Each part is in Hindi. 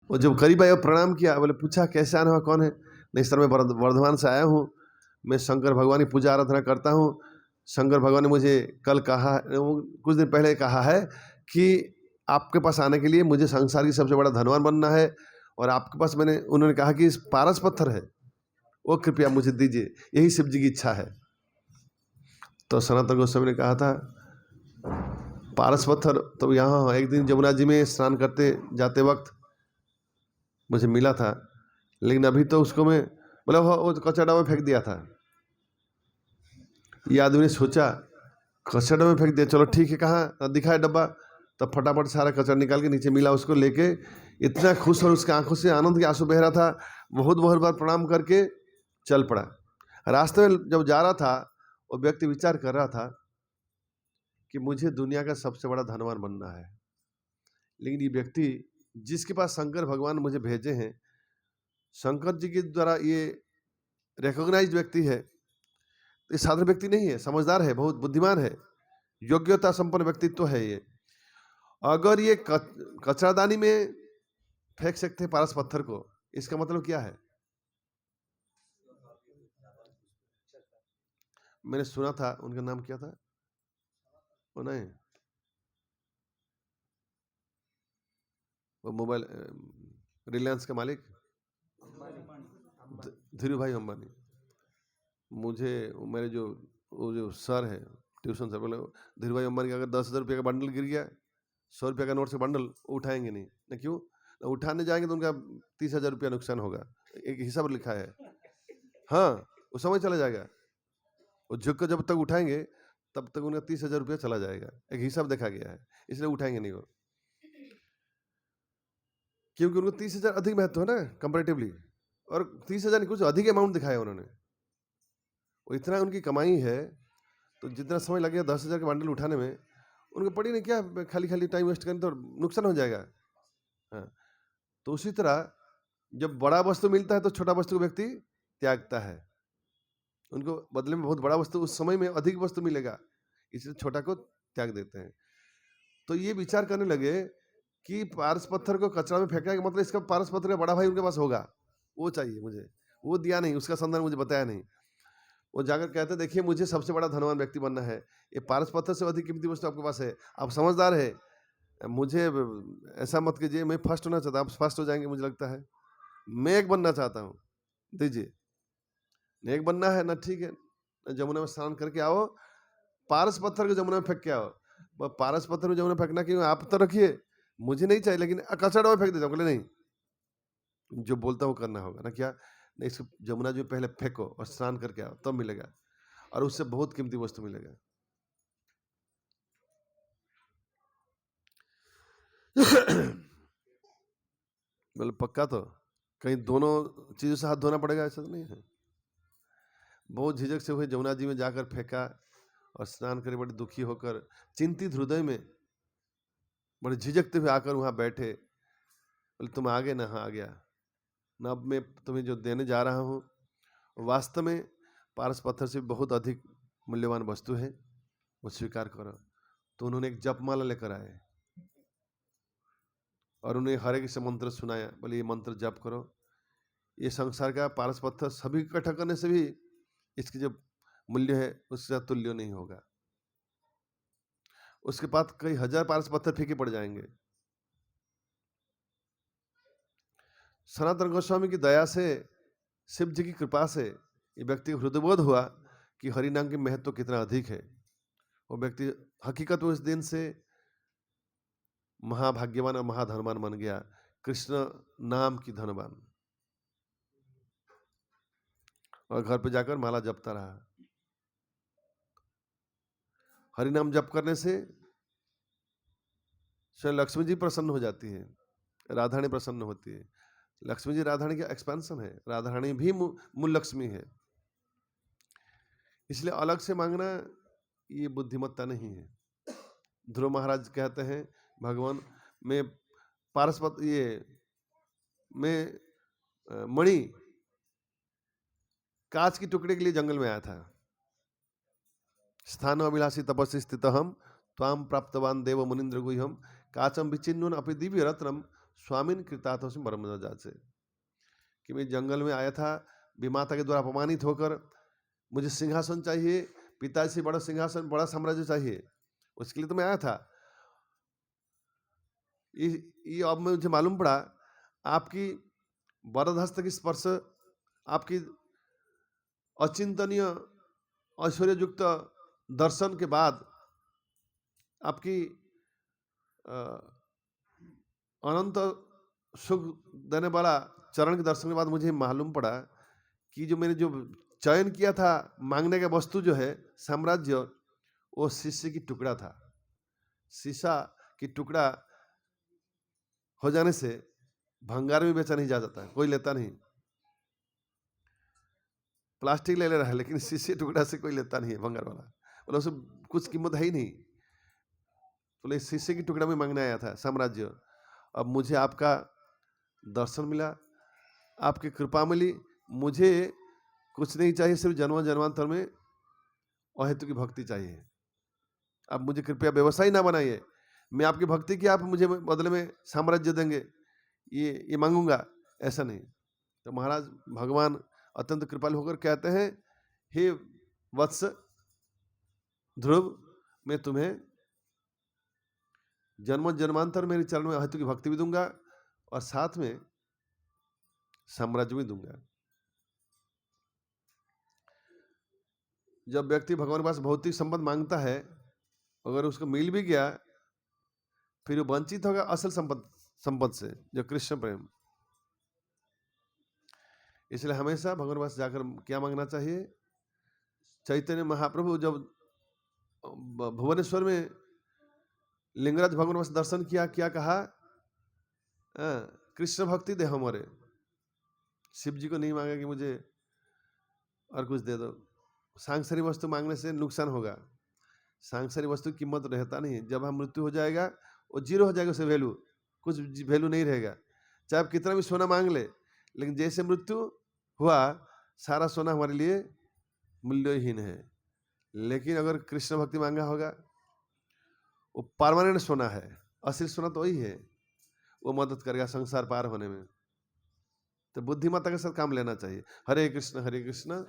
वो जब करीब आया प्रणाम किया, बोले पूछा कैसे आना हुआ, कौन है? नहीं सर मैं वर्धमान से आया हूँ, मैं शंकर भगवान की पूजा आराधना करता हूँ। शंकर भगवान ने मुझे कल कहा, कुछ दिन पहले कहा है कि आपके पास आने के लिए मुझे संसार की सबसे बड़ा धनवान बनना है, और आपके पास उन्होंने कहा कि पारस पत्थर है, वो कृपया मुझे दीजिए, यही शिव जी की इच्छा है। तो सनातन गोस्वामी ने कहा था पारस पत्थर तो यहाँ एक दिन जमुना जी में स्नान करते जाते वक्त मुझे मिला था, लेकिन अभी तो उसको मैं मतलब वो कचड़ा में फेंक दिया था। ये आदमी ने सोचा कचड़ा में फेंक दिया, चलो ठीक है, कहाँ दिखाया डब्बा, तब फटाफट सारा कचरा निकाल के नीचे मिला, उसको लेके इतना खुश और उसके आंखों से आनंद के आंसू बह रहा था। बहुत बहुत बार प्रणाम करके चल पड़ा। रास्ते में जब जा रहा था वो व्यक्ति विचार कर रहा था कि मुझे दुनिया का सबसे बड़ा धनवान बनना है, लेकिन ये व्यक्ति जिसके पास शंकर भगवान मुझे भेजे हैं, शंकर जी के द्वारा ये रिकॉग्नाइज्ड व्यक्ति है, ये साधारण व्यक्ति नहीं है, समझदार है, बहुत बुद्धिमान है, योग्यता संपन्न व्यक्तित्व है ये। अगर ये कचरादानी में फेंक सकते हैं पारस पत्थर को, इसका मतलब क्या है? मैंने सुना था उनका नाम क्या था, वो नहीं, वो मोबाइल रिलायंस का मालिक धीरू भाई अंबानी। मुझे मेरे वो जो सर है ट्यूशन सर, बोले धीरू भाई अंबानी का अगर 10,000 रुपये का बंडल गिर गया, 100 रुपये का नोट से बंडल, वो उठाएंगे नहीं ना, क्यों? उठाने जाएंगे तो उनका 30,000 रुपया नुकसान होगा, एक हिसाब लिखा है। हाँ, वो समझ चला जाएगा, वो झुक कर जब तक उठाएंगे तब तक उनका 30,000 रुपया चला जाएगा, एक हिसाब देखा गया है, इसलिए उठाएंगे नहीं वो, क्योंकि उनको 30,000 अधिक महत्व है ना कंपेरेटिवली, और 30,000 कुछ अधिक अमाउंट दिखाया उन्होंने, वो इतना उनकी कमाई है, तो जितना समय लगेगा 10,000 के बंडल उठाने में, उनको पड़ी नहीं क्या खाली खाली टाइम वेस्ट करने, तो नुकसान हो जाएगा। हाँ, तो उसी तरह जब बड़ा वस्तु मिलता है तो छोटा वस्तु को व्यक्ति त्यागता है, उनको बदले में बहुत बड़ा वस्तु उस समय में अधिक वस्तु मिलेगा, इसलिए छोटा को त्याग देते हैं। तो ये विचार करने लगे कि पारस पत्थर को कचरा में फेंकने का मतलब इसका पारस पत्थर का बड़ा भाई उनके पास होगा, वो चाहिए मुझे, वो दिया नहीं, उसका संदर्भ मुझे बताया नहीं। वो जाकर कहते देखिए मुझे सबसे बड़ा धनवान व्यक्ति बनना है, ये पारस पत्थर से अधिक कीमती वस्तु आपके पास है, आप समझदार है, मुझे ऐसा मत कीजिए, मैं फर्स्ट होना चाहता, आप फर्स्ट हो जाएंगे मुझे लगता है, मैं एक बनना चाहता हूँ, दीजिए। एक बनना है ना, ठीक है, जमुना में स्नान करके आओ, पारस पत्थर को जमुना में फेंक के आओ। पारस पत्थर में जमुना फेंकना क्यों, आप तो रखिए, मुझे नहीं चाहिए, लेकिन कचड़ा में फेंक देता हूँ। बोले नहीं, जो बोलता हूँ करना होगा ना, क्या नहीं, इसको जमुना जी में पहले फेंको और स्नान करके आओ, तब मिलेगा, और उससे बहुत कीमती वस्तु मिलेगा। मतलब पक्का, तो कहीं दोनों चीजों से हाथ धोना पड़ेगा ऐसा तो नहीं है। बहुत झिझक से हुए जमुना जी में जाकर फेंका और स्नान करे, बड़े दुखी होकर चिंतित हृदय में बड़े झिझकते हुए आकर वहां बैठे, बोले तुम आ गए ना? हाँ आ गया ना, अब मैं तुम्हें जो देने जा रहा हूँ वास्तव में पारस पत्थर से बहुत अधिक मूल्यवान वस्तु है, वो स्वीकार करो। तो उन्होंने एक जपमाला लेकर आए और उन्हें हर एक से मंत्र सुनाया, बोले ये मंत्र जप करो, ये संसार का पारस पत्थर सभी इकट्ठा करने से भी इसकी जो मूल्य है उससे तुल्य नहीं होगा। उसके बाद कई हजार पारस पत्थर फीके पड़ जाएंगे। सनातन गोस्वामी की दया से, शिव जी की कृपा से ये व्यक्ति को हृदयबोध हुआ कि हरि नाम की महत्व कितना अधिक है। वो व्यक्ति हकीकत में उस दिन से महाभाग्यवान और महाधनवान बन गया, कृष्ण नाम की धनवान, और घर पे जाकर माला जपता रहा। हरि नाम जप करने से स्वयं लक्ष्मी जी प्रसन्न हो जाती है, राधारानी प्रसन्न होती है। लक्ष्मी जी राधारानी का एक्सपेंशन है, राधारानी भी मूल लक्ष्मी है, इसलिए अलग से मांगना ये बुद्धिमत्ता नहीं है। ध्रुव महाराज कहते हैं भगवान मैं पारसपत ये मैं मणि कांच की टुकड़े के लिए जंगल में आया था, स्थान अभिलाषी तपस्वी स्थित हम त्वाम प्राप्तवान देव मुनिंद्र गुह्यम काचम विचिन्नुन अपि दिव्य रत्नम स्वामिन कृतार्थोऽस्मि परमदयालु से, कि मैं जंगल में आया था विमाता के द्वारा अपमानित होकर, मुझे सिंहासन चाहिए, पिताजी से बड़ा सिंहासन, बड़ा साम्राज्य चाहिए, उसके लिए तो मैं आया था। ये अब मुझे मालूम पड़ा, आपकी वरद हस्त की स्पर्श, आपकी अचिंतनीय ऐश्वर्ययुक्त दर्शन के बाद, आपकी अनंत सुख देने वाला चरण के दर्शन के बाद मुझे मालूम पड़ा कि जो मैंने जो चयन किया था मांगने का वस्तु जो है साम्राज्य, वो शीशे की टुकड़ा था। शीशा की टुकड़ा हो जाने से भंगार में बेचा नहीं जा सकता, कोई लेता नहीं। प्लास्टिक ले रहा है लेकिन शीशे टुकड़ा से कोई लेता नहीं है, भंगार वाला बोला उससे कुछ कीमत है ही नहीं। बोले शीशे की टुकड़ा में मांगने आया था साम्राज्य, अब मुझे आपका दर्शन मिला, आपकी कृपा मिली, मुझे कुछ नहीं चाहिए, सिर्फ जन्म जन्मांतर में अहेतु की भक्ति चाहिए। आप मुझे कृपया व्यवसायी ना बनाइए, मैं आपकी भक्ति की आप मुझे बदले में साम्राज्य देंगे, ये मांगूंगा, ऐसा नहीं। तो महाराज भगवान अत्यंत कृपालु होकर कहते हैं, हे वत्स ध्रुव, मैं तुम्हें जन्म जन्मांतर मेरे चरण में अहेतु की भक्ति भी दूंगा और साथ में साम्राज्य भी दूंगा। जब व्यक्ति भगवान के पास भौतिक संपद मांगता है, अगर उसको मिल भी गया, फिर वो वंचित होगा असल संपद से, जो कृष्ण प्रेम। इसलिए हमेशा भगवान के पास जाकर क्या मांगना चाहिए? चैतन्य महाप्रभु जब भुवनेश्वर में लिंगराज भगवान के पास दर्शन किया, क्या कहा? कृष्ण भक्ति दे हमारे। शिव जी को नहीं मांगा कि मुझे और कुछ दे दो। सांसारिक वस्तु मांगने से नुकसान होगा। सांसारिक वस्तु की कीमत रहता नहीं है। जब हम मृत्यु हो जाएगा, वो जीरो हो जाएगा, उसे वैल्यू, कुछ वैल्यू नहीं रहेगा। चाहे आप कितना भी सोना मांग ले, लेकिन जैसे मृत्यु हुआ, सारा सोना हमारे लिए मूल्यहीन है। लेकिन अगर कृष्ण भक्ति मांगा होगा, वो परमानेंट सोना है। असली सोना तो वही है, वो मदद करेगा संसार पार होने में। तो बुद्धिमत्ता के साथ काम लेना चाहिए। हरे कृष्ण कृष्ण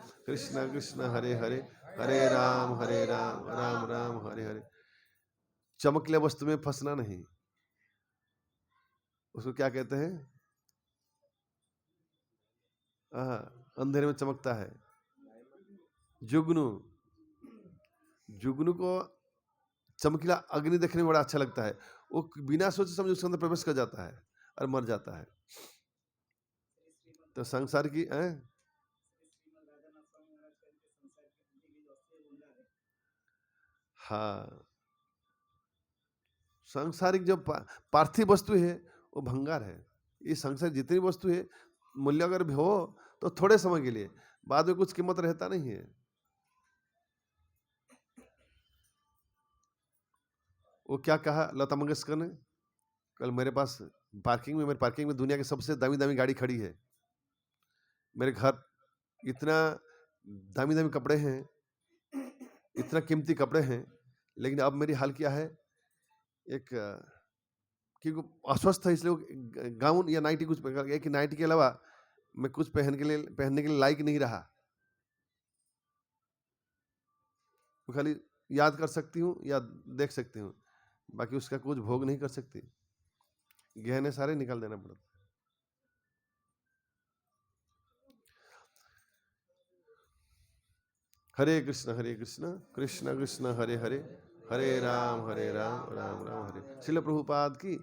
कृष्ण हरे हरे, हरे राम राम राम हरे हरे। चमकले वस्तु में फंसना नहीं। उसको क्या कहते हैं? अंधेरे में चमकता है जुगनू। जुगनू को चमकीला अग्नि देखने में बड़ा अच्छा लगता है, वो बिना सोचे समझे उसके अंदर प्रवेश कर जाता है और मर जाता है। तो संसार की हाँ, सांसारिक जो पार्थिव वस्तु है वो भंगार है। ये संसार जितनी वस्तु है, मूल्य अगर भी हो तो थोड़े समय के लिए, बाद में कुछ कीमत रहता नहीं है। वो क्या कहा लता मंगेशकर ने? कल मेरे पास मेरे पार्किंग में दुनिया की सबसे दामी दामी गाड़ी खड़ी है। मेरे घर इतना दामी दामी कपड़े हैं, इतना कीमती कपड़े हैं, लेकिन अब मेरी हाल क्या है, एक क्योंकि अस्वस्थ है इसलिए गाउन या नाइटी कुछ पहन, एक नाइटी के अलावा मैं कुछ पहनने के लिए लायक नहीं रहा। तो खाली याद कर सकती हूँ या देख सकती हूँ, बाकी उसका कुछ भोग नहीं कर सकती। गहने सारे निकाल देना पड़ता। हरे कृष्ण कृष्ण कृष्ण हरे हरे, हरे राम राम राम हरे। श्रील प्रभुपाद की